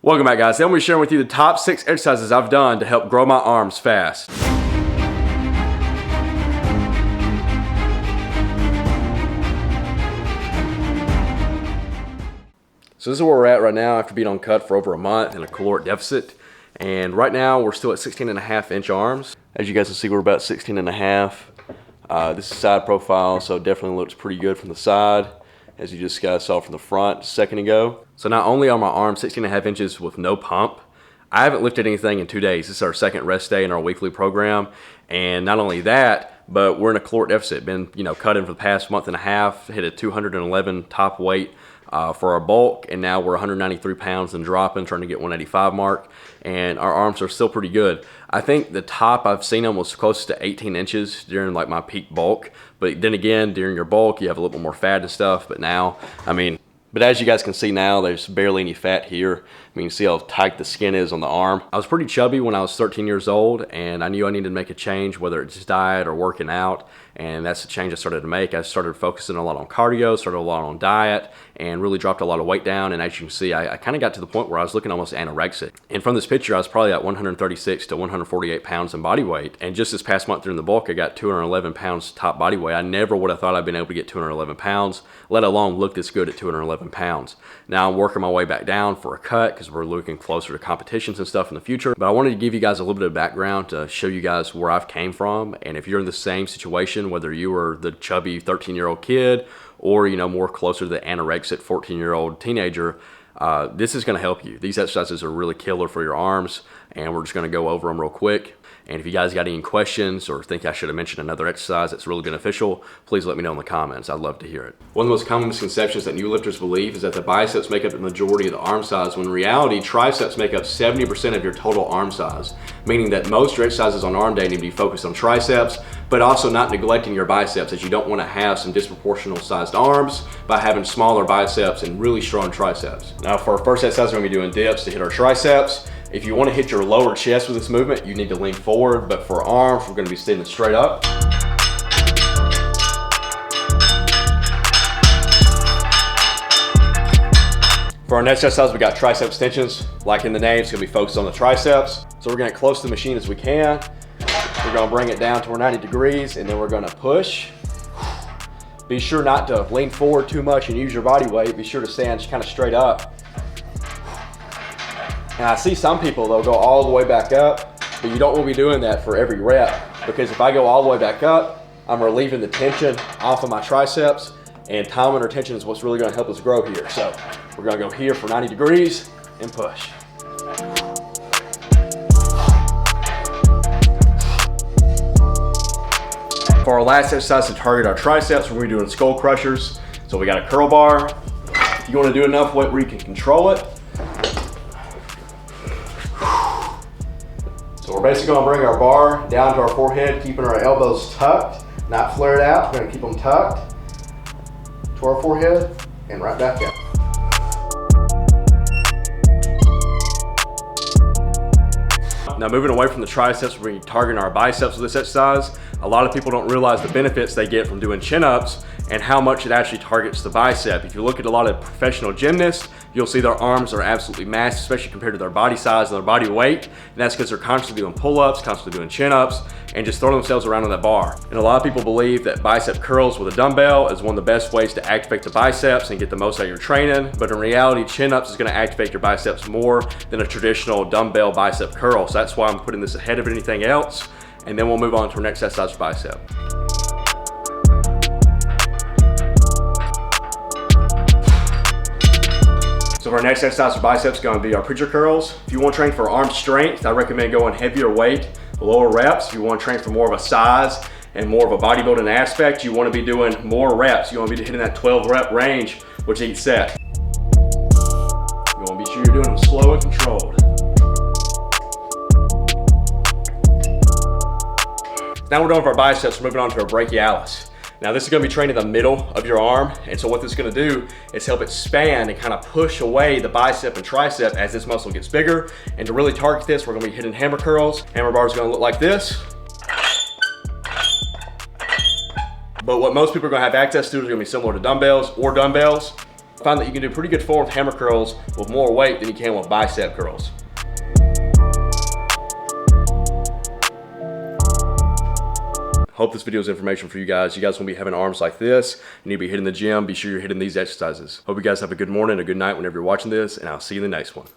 Welcome back, guys. Today I'm going to be sharing with you the top 6 exercises I've done to help grow my arms fast. So this is where we're at right now after being on cut for over a month in a caloric deficit. And right now we're still at 16.5-inch arms. As you guys can see, we're about 16.5. This is side profile, so it definitely looks pretty good from the side, as you just guys saw from the front a second ago. So not only are my arms 16.5 inches with no pump, I haven't lifted anything in 2 days. This is our second rest day in our weekly program. And not only that, but we're in a caloric deficit. Been, cutting for the past month and a half, hit a 211 top weight for our bulk, and now we're 193 pounds and dropping, trying to get 185 mark, and our arms are still pretty good. I think the top I've seen them was close to 18 inches during like my peak bulk, but then again, during your bulk, you have a little bit more fat and stuff, but now, but as you guys can see now, there's barely any fat here. You can see how tight the skin is on the arm. I was pretty chubby when I was 13 years old, and I knew I needed to make a change, whether it's diet or working out, and that's the change I started to make. I started focusing a lot on cardio, started a lot on diet, and really dropped a lot of weight down. And as you can see, I kind of got to the point where I was looking almost anorexic. And from this picture, I was probably at 136 to 148 pounds in body weight. And just this past month during the bulk, I got 211 pounds top body weight. I never would have thought I'd been able to get 211 pounds, let alone look this good at 211 pounds. Now I'm working my way back down for a cut because we're looking closer to competitions and stuff in the future. But I wanted to give you guys a little bit of background to show you guys where I've came from. And if you're in the same situation, whether you were the chubby 13-year-old kid or more closer to the anorexic 14-year-old teenager, this is going to help you. These exercises are really killer for your arms, and we're just going to go over them real quick. And if you guys got any questions or think I should have mentioned another exercise that's really beneficial, please let me know in the comments. I'd love to hear it. One of the most common misconceptions that new lifters believe is that the biceps make up the majority of the arm size, when in reality, triceps make up 70% of your total arm size, meaning that most of your exercises on arm day need to be focused on triceps, but also not neglecting your biceps, as you don't want to have some disproportional sized arms by having smaller biceps and really strong triceps. Now for our first exercise, we're going to be doing dips to hit our triceps. If you want to hit your lower chest with this movement, you need to lean forward, but for arms, we're going to be standing straight up. For our next exercise, we got tricep extensions. Like in the name, it's going to be focused on the triceps. So we're going to get close to the machine as we can. We're going to bring it down to our 90 degrees, and then we're going to push. Be sure not to lean forward too much and use your body weight. Be sure to stand kind of straight up. And I see some people, they'll go all the way back up, but you don't want to be doing that for every rep, because if I go all the way back up, I'm relieving the tension off of my triceps, and time under tension is what's really going to help us grow here. So we're going to go here for 90 degrees and push. For our last exercise to target our triceps, we're going to be doing skull crushers. So we got a curl bar. You want to do enough weight where you can control it. So we're basically going to bring our bar down to our forehead, keeping our elbows tucked, not flared out. We're going to keep them tucked to our forehead and right back up. Now moving away from the triceps, we're going to be targeting our biceps with this exercise. A lot of people don't realize the benefits they get from doing chin-ups and how much it actually targets the bicep. If you look at a lot of professional gymnasts, you'll see their arms are absolutely massive, especially compared to their body size and their body weight. And that's because they're constantly doing pull-ups, constantly doing chin-ups, and just throwing themselves around on that bar. And a lot of people believe that bicep curls with a dumbbell is one of the best ways to activate the biceps and get the most out of your training. But in reality, chin-ups is going to activate your biceps more than a traditional dumbbell bicep curl. So that's why I'm putting this ahead of anything else. And then we'll move on to our next exercise for bicep. So our next exercise for biceps is going to be our preacher curls. If you want to train for arm strength, I recommend going heavier weight, lower reps. If you want to train for more of a size and more of a bodybuilding aspect, you want to be doing more reps. You want to be hitting that 12 rep range with each set. You want to be sure you're doing them slow and controlled. Now we're done with our biceps, we're moving on to our brachialis. Now this is going to be training the middle of your arm, and so what this is going to do is help it span and kind of push away the bicep and tricep as this muscle gets bigger. And to really target this, we're going to be hitting hammer curls. Hammer bar is going to look like this. But what most people are going to have access to is going to be similar to dumbbells or dumbbells. I find that you can do pretty good form with hammer curls with more weight than you can with bicep curls. Hope this video is information for you guys. You guys want to be having arms like this. You need to be hitting the gym. Be sure you're hitting these exercises. Hope you guys have a good morning, a good night whenever you're watching this, and I'll see you in the next one.